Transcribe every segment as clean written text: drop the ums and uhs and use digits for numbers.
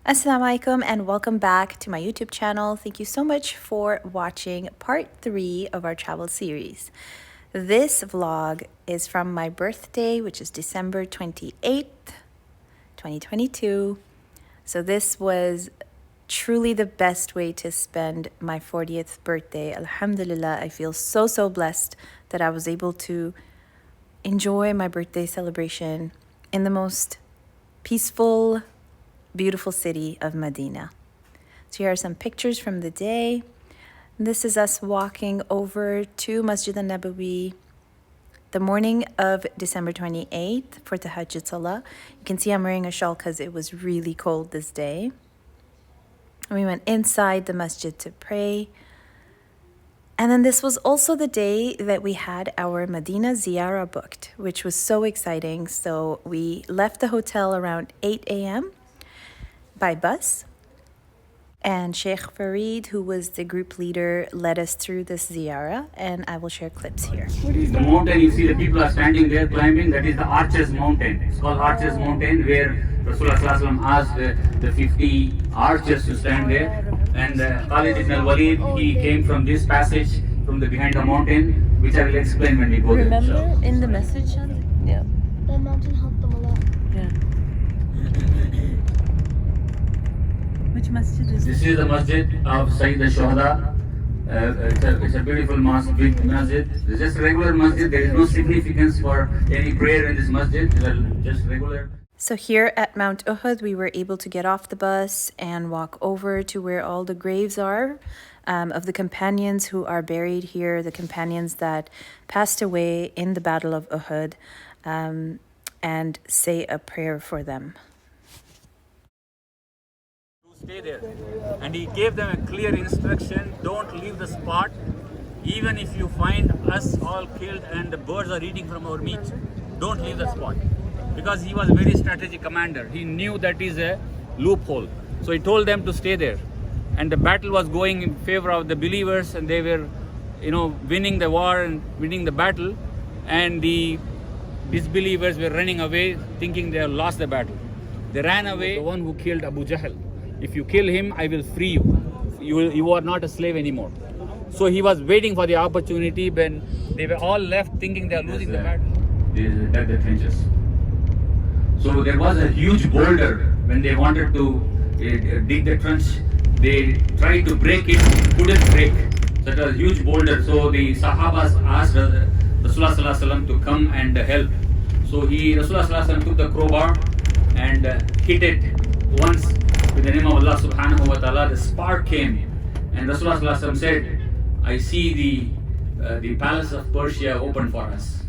Assalamu alaikum and welcome back to my YouTube channel. Thank you so much for watching part 3 of our travel series. This vlog is from my birthday, which is December 28th, 2022. So this was truly the best way to spend my 40th birthday. Alhamdulillah, I feel so blessed that I was able to enjoy my birthday celebration in the most peaceful, beautiful city of Madinah. So here are some pictures from the day. This is us walking over to Masjid al-Nabawi the morning of December 28th for Tahajjud Salah. You can see I'm wearing a shawl because it was really cold this day. And we went inside the masjid to pray. And then this was also the day that we had our Madinah Ziyara booked, which was so exciting. So we left the hotel around 8 a.m. by bus, and Sheikh Farid, who was the group leader, led us through this ziyara, and I will share clips here. The mountain, you see the people are standing there climbing, that is the Arches Mountain. It's called Arches Mountain, where Rasulullah Sallallahu Alaihi Wasallam asked the 50 archers to stand there, and Khalid ibn al-Walid, he came from this passage from the behind the mountain, which I will explain when we go there. Remember in the message? Yeah. That mountain helped them a lot. Yeah. Which masjid is This is the masjid of Sayyid al-Shuhada. It's a beautiful mosque, big masjid. It's just a regular masjid. There is no significance for any prayer in this masjid. It's just regular. So here at Mount Uhud, we were able to get off the bus and walk over to where all the graves are of the companions who are buried here, the companions that passed away in the Battle of Uhud, and say a prayer for them. Stay there. And he gave them a clear instruction, don't leave the spot. Even if you find us all killed and the birds are eating from our meat, don't leave the spot. Because he was a very strategic commander. He knew that is a loophole. So he told them to stay there. And the battle was going in favor of the believers, and they were, winning the war and winning the battle. And the disbelievers were running away, thinking they had lost the battle. They ran away. The one who killed Abu Jahl. If you kill him, I will free you. You are not a slave anymore. So he was waiting for the opportunity when they were all left thinking they are losing the battle. They dug the trenches. So there was a huge boulder when they wanted to dig the trench. They tried to break it, couldn't break. So it was a huge boulder. So the Sahabas asked Rasulullah Sallallahu Alaihi Wasallam to come and help. So Rasulullah Sallallahu Alaihi Wasallam took the crowbar and hit it once. With the name of Allah subhanahu wa ta'ala, the spark came, and Rasulullah sallallahu alaihi wasallam said, I see the palace of Persia open for us.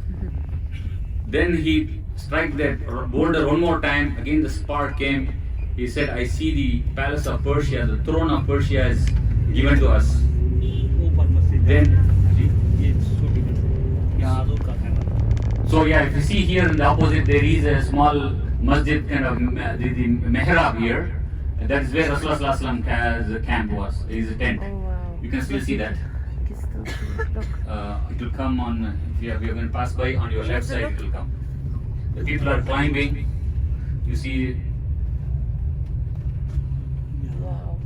Then he struck that boulder one more time, again the spark came. He said, I see the palace of Persia, the throne of Persia is given to us. Then, if you see here in the opposite, there is a small masjid, kind of the mihrab here. That is where Rasulullah Sallallahu Alaihi Wasallam's camp was, his tent. Oh, wow. You can still see that. It will come on, if you are going to pass by on your left side, it will come. The people are climbing. You see. Wow.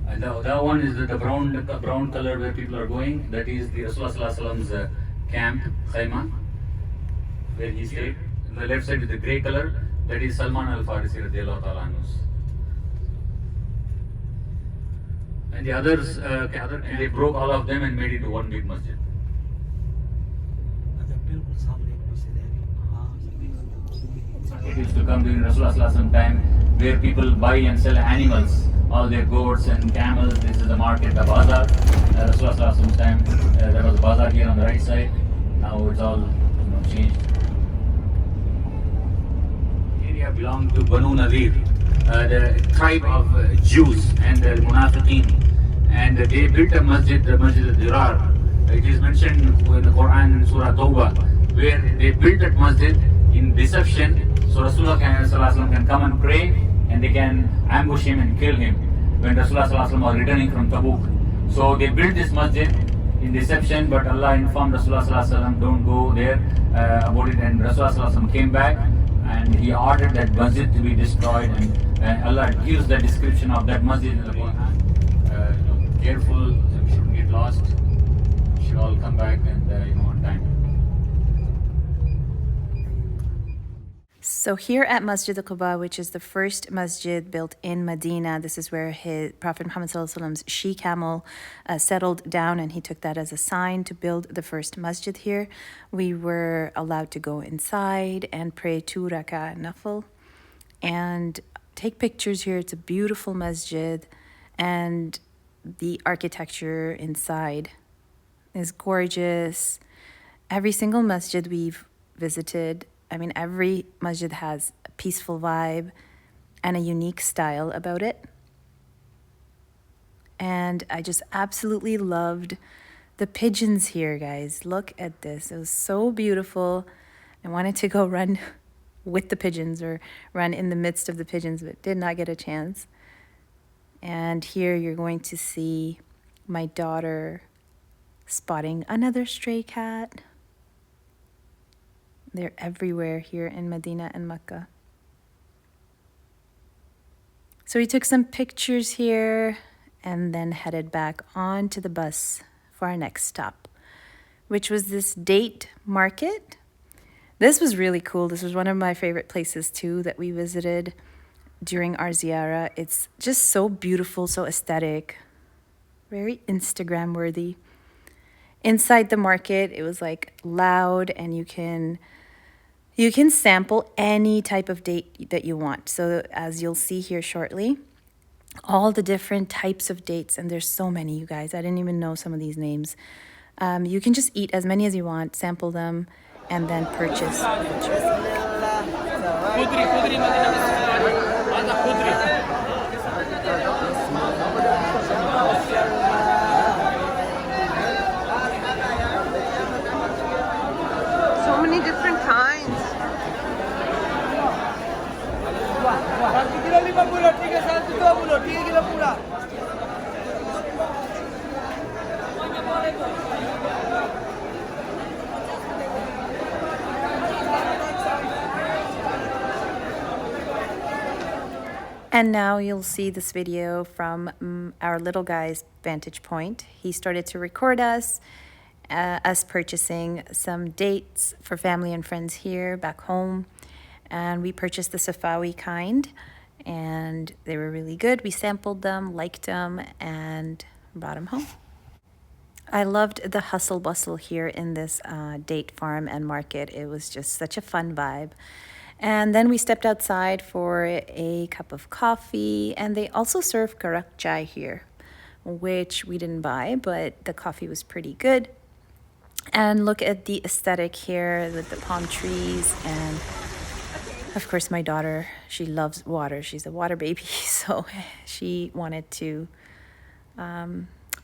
And that one is the brown color where people are going. That is the Rasulullah Sallallahu Alaihi Wasallam's camp, Khayma, where he stayed. On the left side is the grey color. That is Salman al-Farisi radiallahu ta'ala anhu. And the others, they broke all of them and made it to one big masjid. It used to come during Rasulullah Sallallahu Alaihi Wasallam time, where people buy and sell animals, all their goats and camels. This is the market, the bazaar. Rasulullah Sallallahu Alaihi Wasallam's time, there was a bazaar here on the right side. Now it's all changed. Belonged to Banu Nadir, the tribe of Jews and the Munafiqeen, and they built a masjid, the Masjid al-Dirar. It is mentioned in the Quran in Surah Tawbah, where they built that masjid in deception, so Rasulullah can come and pray, and they can ambush him and kill him when Rasulullah was returning from Tabuk. So they built this masjid in deception, but Allah informed Rasulullah don't go there about it, and Rasulullah came back and he ordered that masjid to be destroyed, and Allah gives the description of that masjid in the Quran. Careful, so we shouldn't get lost. We should all come back and on time. So here at Masjid al-Quba, which is the first masjid built in Medina, this is where his Prophet Muhammad Muhammad's she-camel settled down, and he took that as a sign to build the first masjid here. We were allowed to go inside and pray 2 rak'ah nafil and take pictures here. It's a beautiful masjid, and the architecture inside is gorgeous. Every single masjid we've visited, I mean, every masjid has a peaceful vibe and a unique style about it. And I just absolutely loved the pigeons here, guys. Look at this. It was so beautiful. I wanted to go run with the pigeons or run in the midst of the pigeons, but did not get a chance. And here you're going to see my daughter spotting another stray cat. They're everywhere here in Medina and Mecca. So we took some pictures here and then headed back on to the bus for our next stop, which was this date market. This was really cool. This was one of my favorite places too that we visited during our Ziyara. It's just so beautiful, so aesthetic, very Instagram worthy. Inside the market, it was like loud, and you can sample any type of date that you want. So as you'll see here shortly, all the different types of dates, and there's so many, you guys. I didn't even know some of these names. You can just eat as many as you want, sample them, and then purchase. So many different kinds. And now you'll see this video from our little guy's vantage point. He started to record us purchasing some dates for family and friends here back home. And we purchased the Safawi kind, and they were really good. We sampled them, liked them, and brought them home. I loved the hustle bustle here in this date farm and market. It was just such a fun vibe. And then we stepped outside for a cup of coffee, and they also serve karak chai here, which we didn't buy, but the coffee was pretty good. And look at the aesthetic here with the palm trees, and of course my daughter, she loves water. She's a water baby, so she wanted to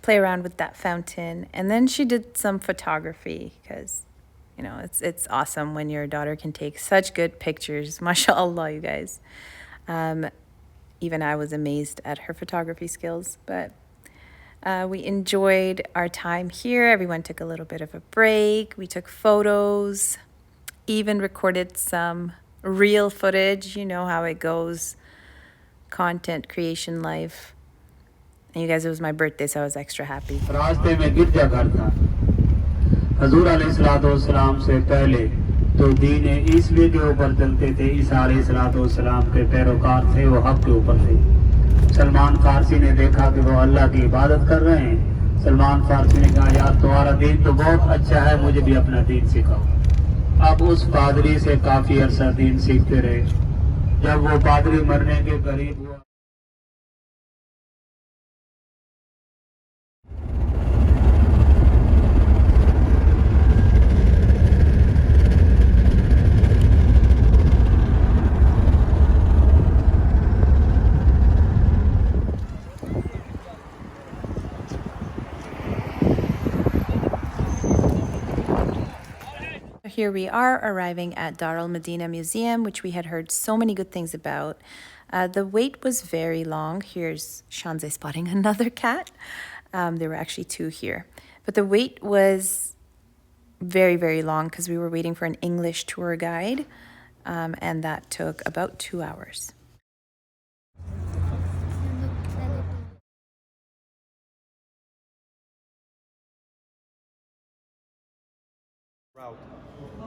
play around with that fountain. And then she did some photography because, you know, it's awesome when your daughter can take such good pictures. MashaAllah, you guys. Even I was amazed at her photography skills, but we enjoyed our time here. Everyone took a little bit of a break. We took photos, even recorded some real footage. You know how it goes, content creation life. And you guys, it was my birthday, so I was extra happy. हजूर अलैहिस्सलाम से पहले तो दीन ईसवी के ऊपर चलते थे। ईसा अलैहिस्सलाम के पैरोकार थे, वो हक के ऊपर थे। सलमान फारसी ने देखा कि वो अल्लाह की इबादत कर रहे हैं। सलमान फारसी ने कहा, यार तुम्हारा दीन तो बहुत अच्छा है, मुझे भी अपना दीन सिखाओ। अब उस पादरी से काफी अरसा दीन सीखते रहे। जब वो पादरी मरने के करीब हुआ, Here we are arriving at Dar al-Medina Museum, which we had heard so many good things about. The wait was very long. Here's Shanze spotting another cat. There were actually two here. But the wait was very, very long because we were waiting for an English tour guide. and that took about 2 hours.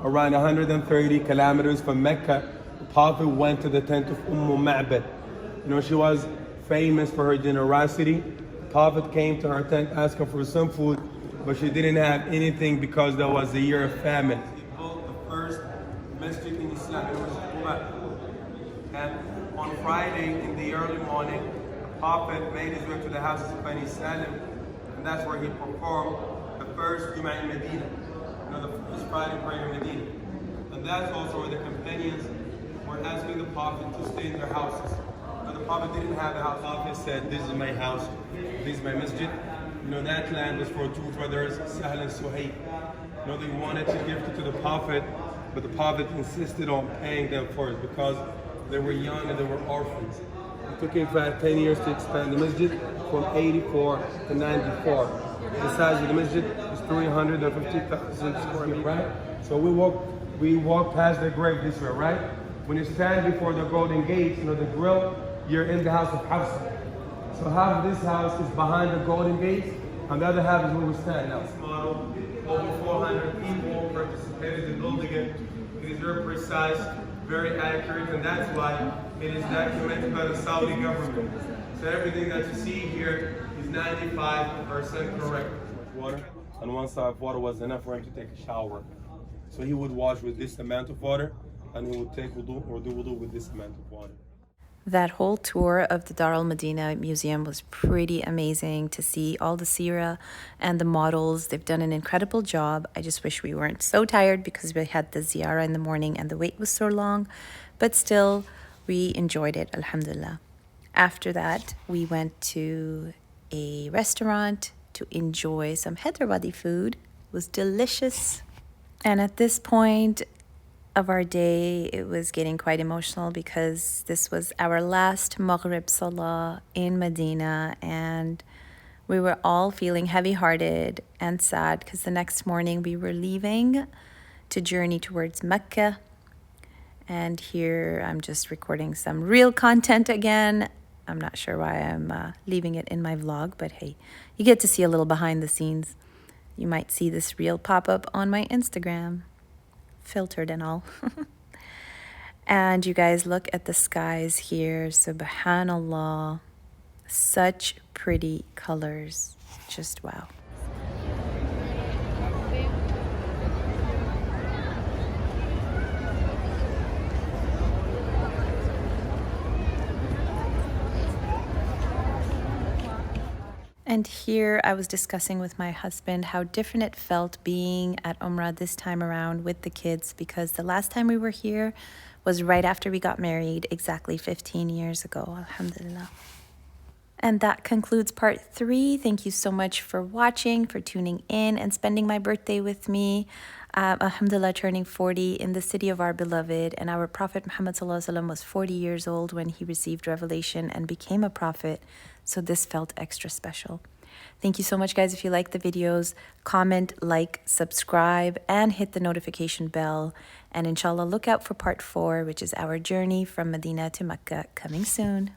Around 130 kilometers from Mecca, the Prophet went to the tent of Ma'bad. You know, she was famous for her generosity. The Prophet came to her tent asking for some food, but she didn't have anything because there was a year of famine. He built the first masjid in Islam, it was Umrah. And on Friday in the early morning, the Prophet made his way to the house of Bani Salim, and that's where he performed the first Jum'ah in Madinah. You know, the first Friday prayer in Medina. And that's also where the companions were asking the Prophet to stay in their houses. But the Prophet didn't have a house. The Prophet said, this is my house, this is my masjid. You know, that land was for two brothers, Sahl and Suhaib. You know, they wanted to give it to the Prophet, but the Prophet insisted on paying them first because they were young and they were orphans. It took him about 10 years to expand the masjid from 84 to 94. The size of the masjid is 350,000 square meters, right? So we walk past the grave this way, right? When you stand before the golden gates, you know, the grill, you're in the house of Hafsa. So half of this house is behind the golden gates, and the other half is where we stand now. This model, over 400 people participated in building it. It is very precise, very accurate, and that's why it is documented by the Saudi government. So everything that you see here is 95% correct. Water, and one side of water was enough for him to take a shower. So he would wash with this amount of water, and he would take wudu or do wudu with this amount of water. That whole tour of the Dar al-Madinah Museum was pretty amazing to see all the Ziyara and the models. They've done an incredible job. I just wish we weren't so tired because we had the Ziyara in the morning and the wait was so long, but still we enjoyed it, Alhamdulillah. After that, we went to a restaurant to enjoy some Hyderabadi food. It was delicious. And at this point of our day, it was getting quite emotional because this was our last Maghrib Salah in Medina, and we were all feeling heavy-hearted and sad because the next morning we were leaving to journey towards Mecca. And here I'm just recording some real content again. I'm not sure why I'm leaving it in my vlog, but hey, you get to see a little behind the scenes. You might see this reel pop up on my Instagram, filtered and all. And you guys look at the skies here, subhanallah, such pretty colors, just wow. And here I was discussing with my husband how different it felt being at Umrah this time around with the kids, because the last time we were here was right after we got married, exactly 15 years ago, Alhamdulillah. And that concludes part 3. Thank you so much for watching, for tuning in and spending my birthday with me. Alhamdulillah, turning 40 in the city of our beloved. And our Prophet Muhammad ﷺ was 40 years old when he received revelation and became a prophet. So this felt extra special. Thank you so much, guys. If you like the videos, comment, like, subscribe, and hit the notification bell. And inshallah, look out for part 4, which is our journey from Medina to Mecca, coming soon.